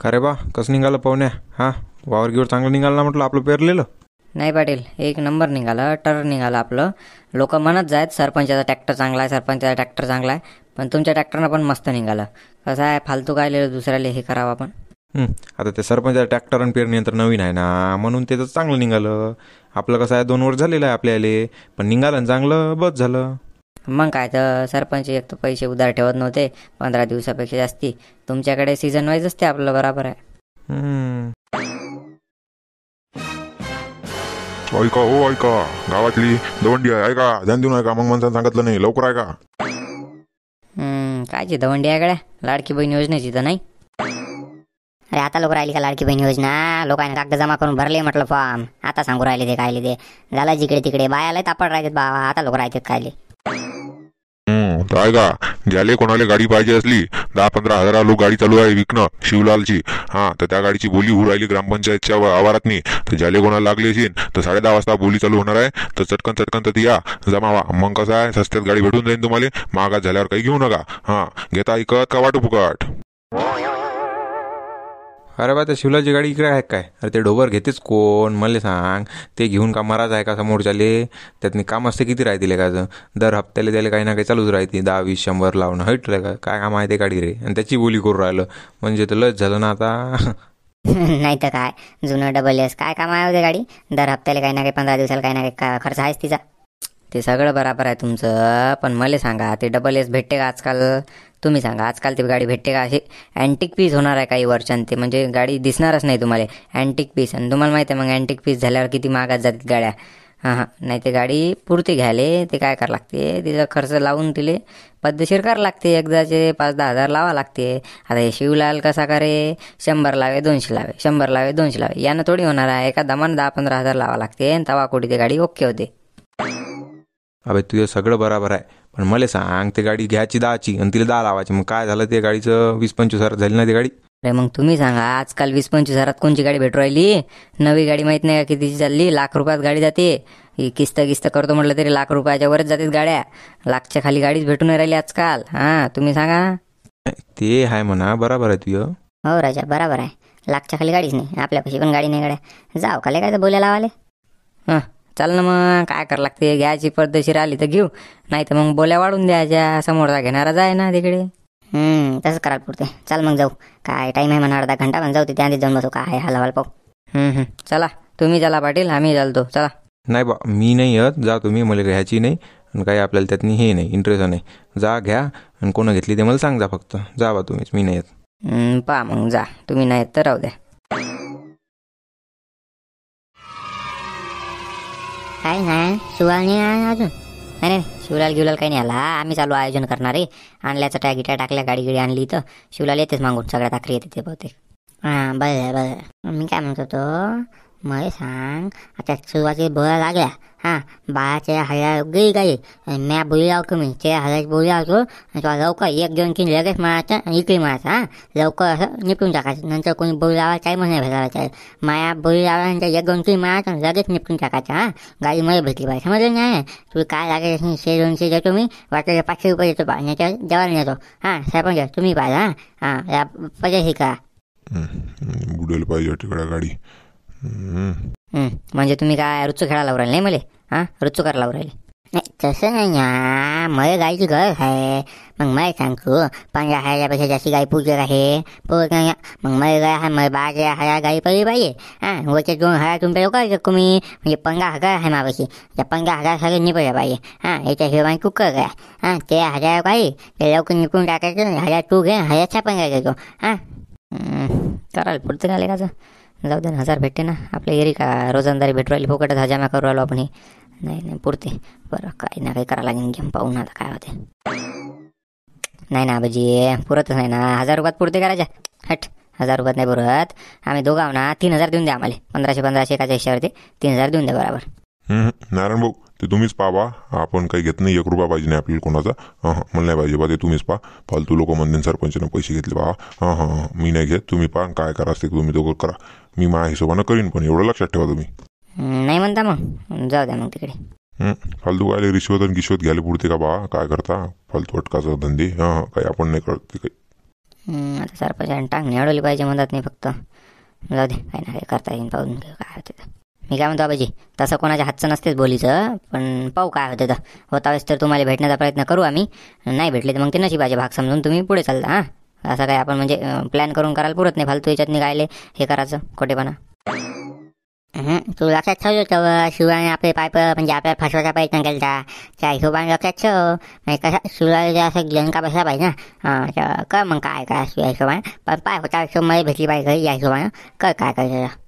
का रे बा, कसं निघालं पाहुण्या? हां, वावर गिवर चांगलं निघालं ना म्हटलं आपलं पेरलेलं. नाही पाटील, एक नंबर निघालं, टर निघालं आपलं. लोक म्हणत जायत सरपंचाचा ट्रॅक्टर चांगला आहे, सरपंचाचा ट्रॅक्टर चांगला आहे, पण तुमच्या ट्रॅक्टरनं पण मस्त निघालं. कसं आहे, फालतू काय लिहिलं दुसऱ्याला हे करावं आपण. आता ते सरपंचाचा ट्रॅक्टर आणि पेरणी यंत्र नवीन आहे ना, म्हणून त्याचं चांगलं निघालं. आपलं कसं आहे 2 वर्ष झालेलं आहे आपल्याला, पण निघालं आणि चांगलं बस झालं. मग काय तर सरपंच एक तर पैसे उधार ठेवत नव्हते 15 दिवसापेक्षा जास्ती. तुमच्याकडे सीझन वाईज असते आपलं, बरोबर आहे. ऐका हो ऐका, गावातली दवंडी आहे ऐका, ध्यान देऊ नका. मग माणसानं सांगितलं नाही, लवकर आहे का? कायची दवंडी आहे गड्या? लाडकी बहीण योजनेची तर नाही. अरे आता लोक राहिली का लाडकी बहीण योजना? लोकांनी कागद जमा करून भरले म्हटलं फॉर्म. आता सांगू राहिले ते कायले ते झालं जिकडे तिकडे बायाला तापड राहतात बाबा. आता लोक राहतात कायले. तर ऐका, ज्याले कोणाला गाडी पाहिजे असली 10-15 हजार लोक गाडी चालू आहे विकणं शिवलालची. तर त्या गाडीची बोली होऊ राहिली ग्रामपंचायतच्या आवारातनी. तर ज्याले कोणाला लागली असेल तर 10:30 वाजता बोली चालू होणार आहे. तर चटकन तर या जमावा. मग कसं आहे, सस्त्यात गाडी भेटून जाईल तुम्हाला. महागात झाल्यावर काही घेऊ नका. घेता ऐकत का वाटू फुकट? अरे बा, त्या शिवलाची गाडी इकडे आहे काय? अरे ते डोबर घेतेच कोण मला सांग? ते घेऊन का महाराज आहे का समोरच्याले? त्यातनी काम असते किती राहतील का? दर हप्त्याला त्याला काही ना काही चालूच राहते, 10, 20, 100 लावणं हटलं का? काय काम आहे ते गाडी रे? आणि त्याची बोली करून राहिलं म्हणजे तर लस झालं ना आता. नाही तर काय, जुनं डबल एस काय काम आहे होते गाडी? दर हप्त्याला काही ना काही 15 दिवसाला काही ना काही खर्च आहेच तिचा. ते सगळं बरोबर आहे तुमचं, पण मला सांगा ते डबल एस भेटते का आजकाल? तुम्ही सांगा, आजकाल ती गाडी भेटते का? अशी अँटिक पीस होणार आहे काही वर्षांत, ते म्हणजे गाडी दिसणारच नाही तुम्हाला अँटिक पीस. आणि तुम्हाला माहिती आहे मग अँटिक पीस झाल्यावर किती महागात जातात गाड्या. नाही ते गाडी पुरती घ्यायले ते काय करावं लागते, तिचा खर्च लावून तिले पद्धतशीर करावं लागते. एकदाचे 5-10 हजार लावा लागते. आता हे शिवलाल कसा करे, 100 लावे 200 लावे, 100 लावे 200 लावे, यानं थोडी होणार आहे. एका दमान 10-15 हजार लावा लागते आणि तवा कोटी ते गाडी ओके होते. अबे तुझं सगळं बरोबर आहे, पण मला सांग, ते गाडी घ्यायची 10ची आणि तिला 10 लावायची, मग काय झालं? ते गाडीचं 20-25 हजार झाली ना ती गाडी. अरे मग तुम्ही सांगा, आजकाल 20-25 हजारात कोणची गाडी भेटू राहिली? नवी गाडी माहीत नाही का कितीची चालली? ₹1,00,000 गाडी जाते. ही किस्त करतो म्हटलं तरी ₹1,00,000 वरच जातात गाड्या. लाखच्या खाली गाडीच भेटून नाही राहिली आजकाल. तुम्ही सांगा. ते आहे म्हणा, बरोबर आहे तुझं. हो राजा, बरोबर आहे. लाखच्या खाली गाडीच नाही, आपल्यापाशी पण गाडी नाही गाड्या. जाऊ का काय तर बोलायला लावाले. चाल ना मग, काय करावं लागते? घ्यायची पद्धतशीर आली तर घेऊ, नाही तर मग बोल्या वाढून द्यायच्या. समोरचा घेणारा जाय ना तिकडे. तसंच करायला पुरते. चाल मग जाऊ. काय टाईम आहे म्हणा, अर्धा घंटा पण जाऊ ते त्या जाऊन बसू. काय हलवाल पाहू. चला तुम्ही चला पाटील, आम्ही चालतो. चला. नाही बा, मी नाही येत. जा तुम्ही, मला घ्यायची नाही आणि काही आपल्याला त्यातनी हे नाही, इंटरेस्ट नाही. जा घ्या आणि कोणं घेतली ते मला सांग जा फक्त. जा बा तुम्हीच, मी नाही येत. पहा मग जा, तुम्ही नाही येत तर राहू द्या. काय नाही, शिवलाल नाही अजून. नाही शिवलाल गिवलाल काही नाही आला. आम्ही चालू आयोजन करणार आहे. आणल्याचं गिट्या टाकल्या, गाडी आणली तर शिवलाल येतेच मागून. सगळ्यात आखरी येते ते बहुतेक. बरं. मी काय म्हणत होतो, मला सांग, आता सुरुवाती बोला लागल्या. बाळाच्या हया गई गाई म्या बोली लावतो. मी त्या हयाची बोली लावतो. लवकर 1-2-3 लगेच मारायचं, इकडे मारायचं. लवकर असं निपटून टाकायचं. नंतर कोणी बोली लावायला टाईमच नाही भेटायला. माया बोली लावल्यानंतर 1-2-3 मारायचं, लगेच निपटून टाकायचं. गाडी मला भेटली पाहिजे, समजलं नाही? तुम्ही काय लागेल 100-200 देतो मी, वाटलं 500 रुपये देतो. पाण्याच्या जेवायला नेतो. सरपंच तुम्ही पाहिजे. या पैसे का बुडेल पाहिजे तिकडे गाडी. म्हणजे तुम्ही काय रुच्चू खेळायला लावू राहिले नाही मला? रुच्चू करायला लावू राहिले? नाही तसं नाही ना, मला गायची गरज आहे. मग मला सांगतो 15,000पेक्षा जास्त गाई पूजत आहे. नाही मग मला गाय आहे, मला 12,000 गाई पहिली पाहिजे. वरचे 2,000 तुमच्या लोक शकतो मी, म्हणजे 15,000 आहे माझ्यापाशी. त्या 15,000 सगळे निपटल्या पाहिजे. याच्या हिशोबाने कुकर काय ते 1,000 पाहिजे, ते लवकर निपटून टाकायचं. 1,000 तू घे, 1,000 15 घेतो. करायला पुढचं काय का? जाऊ दे, 1,000 भेटते ना आपल्या एरी का? रोजंदारी भेटू राहिली, फुकटच हजामा करू राहिलो आपण. नाही पुरते. बरं, काही ना काही करावं लागेल. गेम पाहून आता काय होते. नाही ना बाजी, पुरतच नाही ना. 1,000 रुपयात पुरते करायच्या? 1,000 रुपयात नाही पुरत. आम्ही दोघं ना 3,000 देऊन द्या आम्हाला. 1500 एकाच्या हिशावरती 3,000 देऊन द्या बरोबर. नारायण भाऊ, ते तुम्हीच पाहा. आपण काही घेत नाही. 1 रुपया पाहिजे नाही आपल्याला कोणाचा. मला नाही पाहिजे बा, ते तुम्हीच पहा. फालतू लोक म्हणते सरपंचानं पैसे घेतले पहा. मी नाही घेत. तुम्ही पहा काय करा असते तुम्ही दोघं करा. मी माझ्या हिशोबानं करीन, पण एवढं लक्षात ठेवा तुम्ही. नाही म्हणता मग जाऊ द्या मग तिकडे. फालतू काय रिश्वत आणि गिश्वत घ्यायला पुरते का बा? काय करता फालतू अटकाचं धंदे? काही आपण नाही करत ते काही. आता सरपंच टांगणी अडवली पाहिजे म्हणतात नाही फक्त. जाऊ दे, काही ना काही करता येईल, पाहून घेऊ काय होते तर. मी काय म्हणतो आबाजी, तसं कोणाच्या हातचं नसतेच बोलीचं, पण पाहू काय होते तर. होता वेळेस तर तुम्हाला भेटण्याचा प्रयत्न करू आम्ही, नाही भेटले तर मग ते नशिबाचे भाग समजून तुम्ही पुढे चालता. हां, असं काय आपण म्हणजे प्लॅन करून करायला पुरत नाही, फालतू याच्यात निघायले हे करायचं खोटेपणा. तू लक्षात ठेव शिवाने आपले पाईप म्हणजे आपल्याला फसवायचा प्रयत्न केला, त्या हिशोबाने लक्षात ठेव. म्हणजे कसं शिवाला असं जनका बसला पाहिजे ना. कर मग काय काय या हिशोबाने, पण पाय होता हिशोब मला भेटली पाहिजे या हिशोबाने. कर काय करायचं.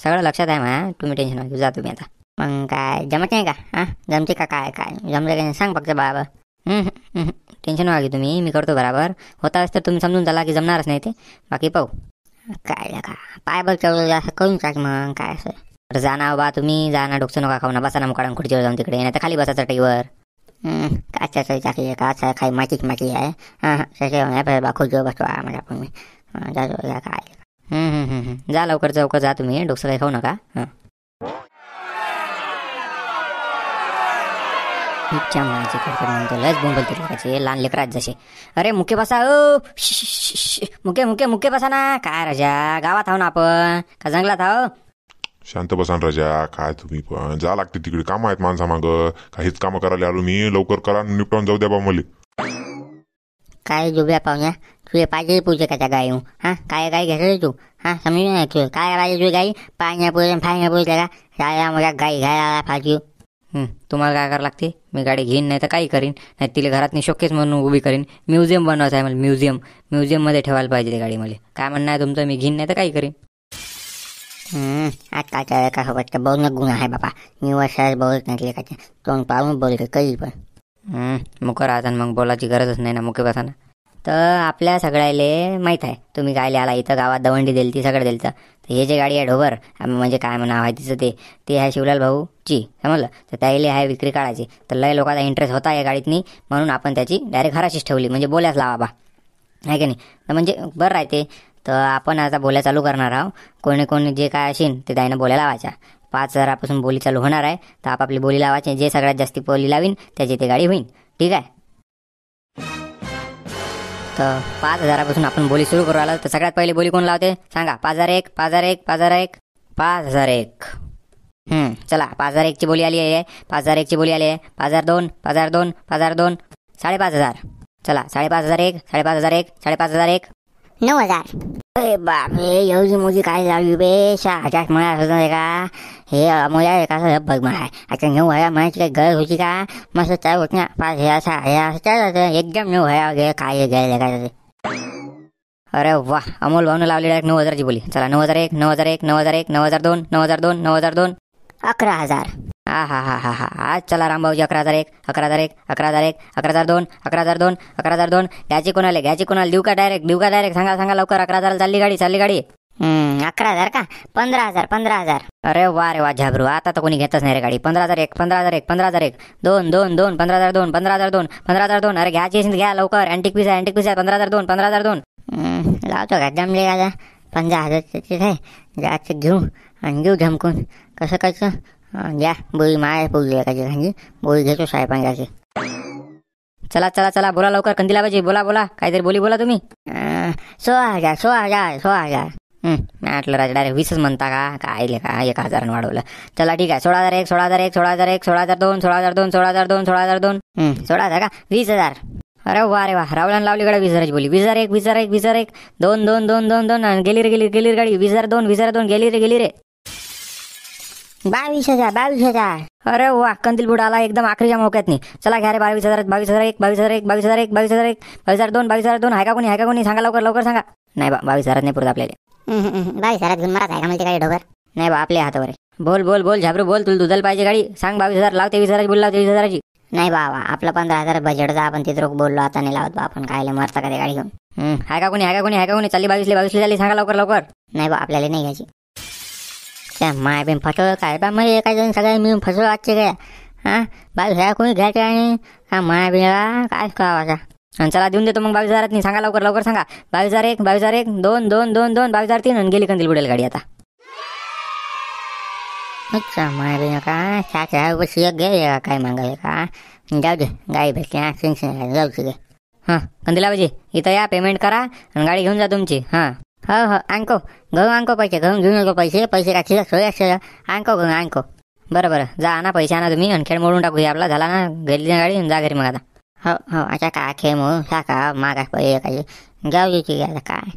सगळं लक्षात आहे म्हणा, तुम्ही टेन्शन नका घेऊ, जा तुम्ही आता. मग काय जमत नाही का? जमते का काय काय जमलं का नाही सांग फक्त बाबा. टेन्शन नका घेऊ तुम्ही, मी करतो बरोबर. होता वेळेस तर तुम्ही समजून चला की जमणारच नाही ते, बाकी पाहू. काय का पाय बघ ठेवलं असं करून टाक मग काय असं. तर जाना बा तुम्ही, जाना डोकं नका खाऊ ना, बसा ना मुकाडून खुर्चीवर जाऊन तिकडे, नाही तर खाली बसा चटईवर. काच्या टाकली आहे का काही मातीच माती आहे. त्याच्या खुर्चीवर बसवा मला पण मी जातो काय. जा लवकर चौकर जा तुम्ही, डोकं काही खाऊ नका. इच्छा माझी कडकड म्हणतो, लयच बोंबल तिकडचे लहान लेकरात जसे. अरे मुके बसा, ओ मुके मुके मुके बसा ना. काय राजा, गावात आहो ना आपण का जंगलात आहो? शांत बसान राजा, काय तुम्ही पण जा लागते तिकडे, कामं आहेत माणसा मागं. काहीच कामं करायला आलो मी, लवकर करा निपटावून जाऊ द्या बा मला. काय जुब्या पाहुण्या, तुझे पाहिजे पूजे का त्या गाई. काय गाई घेतली तू? समजून नाही तू काय पाहिजे तुझी गाई? पाण्यापूर फायण्यापूर त्या का मला गाई घ्यायला पाहिजे. तुम्हाला काय करावं लागते? मी गाडी घेईन नाही तर काही करीन, नाही तिला घरात शोकेस म्हणून उभी करीन. म्युझियम बनवायचं आहे मला, म्युझियममध्ये ठेवायला पाहिजे ते गाडी. मला काय म्हणणं आहे तुमचं, मी घेईन नाही तर काही करीन. आता का सोबत बोलणं गुण आहे बाबा. मी वर्षात बोलत नाही का तोंड पाहून बोलतो काही पण. मुकं राहता मग बोलायची गरजच नाही ना, मुके बसा ना. तर आपल्या सगळ्याले माहीत आहे तुम्ही काय आला इथं गावात दवंडी दिली ती सगळं दिलं. तर हे जे गाडी आहे ढोबर म्हणजे काय नाव आहे तिचं ते आहे शिवलाल भाऊची, समजलं. तर त्याला आहे विक्री काढायची, तर लय लोकांचा इंटरेस्ट होता या गाडीतनी, म्हणून आपण त्याची डायरेक्ट घराशीच ठेवली, म्हणजे बोल्याच लावा बा, आहे की नाही. तर म्हणजे बरं राहते. तर आपण आता बोल्या चालू करणार आहोत. कोणी कोणी जे काय असेल ते त्यानं बोल्या लावायच्या. 5,000पासून बोली चालू होणार आहे. तर आपापली बोली लावायची, जे सगळ्यात जास्त बोली लावीन त्याची ते गाडी होईल, ठीक आहे. तर 5,000पासून आपण बोली सुरू करू आलो. तर सगळ्यात पहिले बोली कोण लावते सांगा? 5,001 5,001 5,001 5,001. चला 5,001ची बोली आली आहे, 5,001ची बोली आली आहे. 5,002 5,002 5,002 5,500. चला 5,501 5,501 5,501 9,000. अरे बापरे, एवढी मोठी काय लावली बे. 6,000 म्हणा होतं का हे अमोल्या का बघ म्हणा. आता 9,000 म्हणायची काही गरज होती का? मस्त चाल होत ना. 5,000 6,000 चालत एकदम 9,000 वगैरे काय घ्यायला काय. अरे वा, अमोल भाऊनं लावली डायरेक्ट 9,000ची बोली. चला 9,001 9,001 9,001 9,002 9,002 9,002 11,000. हा आज चला रामभाऊजी 11,001 11,001 11,001 11,002 11,002 11,002. घ्यायची कोणाला देऊ का डायरेक्ट सांगा लवकर. 11,000 चालली गाडी 11,000 का? 15,000 15,000. अरे वा झाबरू, आता तर कोणी घेतच नाही रे गाडी. 15,001 15,001 15,001 2 2 2 15,002 15,002 15,002. अरे घ्यायची घ्या लवकर. अँटिक पीस आहे 15,002 15,002. लावतो का जमले का? 15,000 तिथे जायचं घेऊ आणि घेऊ धमकून. कसं करायचं? द्या बोली माय पोळी एकाची खांदी बोली घेतो साहेबांची. चला बोला लवकर. कंदिला बाजी बोला काहीतरी बोला तुम्ही. 16,000. म्हटलं राजा डायरेक्ट 20च म्हणता का? काय का 1,000 वाढवलं. चला ठीक आहे. 16,001 16,001 16,001 16,002 16,002 16,002 16,002 16,000 का? 20,000. अरे वा रावळानं लावली गाडी 20,000ची बोली. 20,001 20,001 20,001 2 2 2 2 2 गेली रे गाडी. 20,002 20,002 गेली रे. 22,000. अरे वा, कंदील बुडा आला एकदम आखरीच्या मोक्यात नाही. चला घ्या रे 22,000 22,001 22,001 22,001 22,001 22,002 22,002 आहे का कोणी सांगा लवकर सांगा. नाही बा 22,000 नाही पुरत आपल्याला. 22,000 घेऊन मरात आहे का मला गाडी ढोबर? नाही बा आपल्या हातावर आहे. बोल झाबरू बोल. तुला दुधाला पाहिजे गाडी सांग. 22,000 लावते 20,000 बोल लावते 20,000ची. नाही बाबा, आपलं 15,000 बजेटचा आपण तिथे बोललो, आता नाही लावत बा आपण. कायले मरता का ते गाडी घेऊन? आहे का कोणी चालली 22,000 चालली सांगा लवकर. नाही बा आपल्याला नाही घ्यायची. माय बिन फसवलं काय बा मला एका जण सगळ्या मिळून फसवलं आजचे काय. 22,000 कोणी घ्यायचं आणि माया बिना काय करावाचा. चला देऊन देतो मग 22,000 सांगा लवकर सांगा. 22,001 22,001 2 2 2 2 22,003 आणि गेली कंदील बुडेल गाडी आता. अच्छा माया बिना का 7,000 रुपये एक घे काय मागायला का? जाऊ दे गाडी भेटली जाऊ दे. कंदिलाबाजी इथं या पेमेंट करा आणि गाडी घेऊन जा तुमची. हां हो हो आणको आणको पैसे घेऊन येतो पैसे काय खिशात सोया आणको आणको. बरं जा आणा पैसे आणा तुम्ही आणि खेळ मोडून टाकूया आपला. झाला ना गेली ना गाडी जा घरी मग आता. हो हो अच्छा काय खेळ मग का मागा पैसे काय घ्यावची आता काय